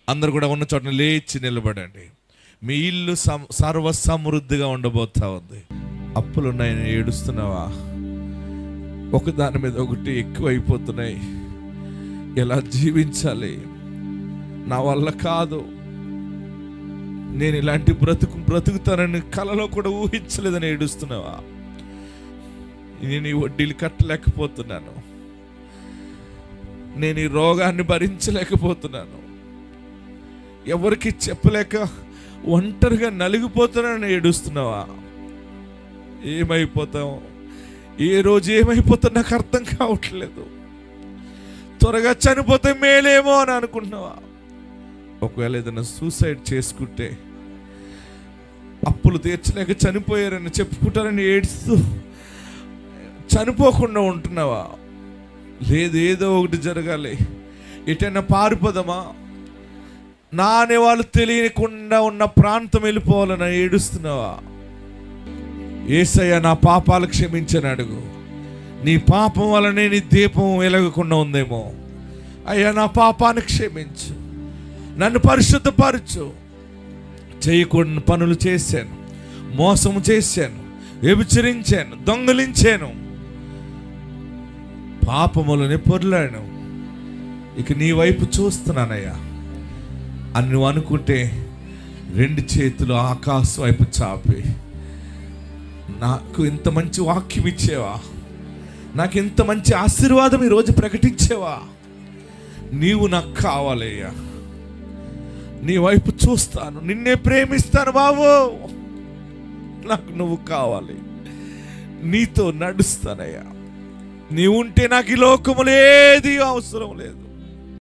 అందరు కూడా ఉన్న చోట లేచి నిలబడండి. మీ ఇల్లు సర్వ సమృద్ధిగా ఉండబోతా ఉంది. అప్పులున్నాయని ఏడుస్తున్నావా? ఒకదాని మీద ఒకటి ఎక్కువ అయిపోతున్నాయి. ఎలా జీవించాలి? నా వల్ల కాదు, నేను ఇలాంటి బ్రతుకుతానని కలలో కూడా ఊహించలేదని ఏడుస్తున్నావా? నేను ఈ వడ్డీలు కట్టలేకపోతున్నాను, నేను ఈ రోగాన్ని భరించలేకపోతున్నాను, ఎవరికి చెప్పలేక ఒంటరిగా నలిగిపోతున్నానని ఏడుస్తున్నావా? ఏమైపోతావు? ఏ రోజు ఏమైపోతా నాకు అర్థం కావట్లేదు. త్వరగా చనిపోతే మేలేమో అని అనుకుంటున్నావా? ఒకవేళ ఏదైనా సూసైడ్ చేసుకుంటే అప్పులు తీర్చలేక చనిపోయారని చెప్పుకుంటారని ఏడుస్తూ చనిపోకుండా ఉంటున్నావా? లేదు, ఏదో ఒకటి జరగాలి, ఎటైనా పారిపోదామా, నా అనే వాళ్ళు తెలియకుండా ఉన్న ప్రాంతం వెళ్ళిపోవాలని ఏడుస్తున్నావా? యేసయ్య నా పాపాలు క్షమించని అడుగు. నీ పాపం వల్లనే నీ దీపం వెలగకుండా ఉందేమో. అయ్యా, నా పాపాన్ని క్షమించు, నన్ను పరిశుద్ధపరచు. చేయకూడని పనులు చేశాను, మోసము చేశాను, వ్యభిచరించాను, దొంగలించాను, పాపములని పొర్లాను. ఇక నీ వైపు చూస్తున్నానయ్యా అని నువ్వు అనుకుంటే 2 చేతులు ఆకాశం వైపు చాపి, నాకు ఇంత మంచి వాక్యం ఇచ్చేవా, నాకు ఇంత మంచి ఆశీర్వాదం ఈరోజు ప్రకటించేవా, నీవు నాకు కావాలయ్యా, నీ వైపు చూస్తాను, నిన్నే ప్రేమిస్తాను బాబు, నాకు నువ్వు కావాలి, నీతో నడుస్తానయ్యా, నీవు ఉంటే నాకు ఈ లోకములో ఏది అవసరం లేదు.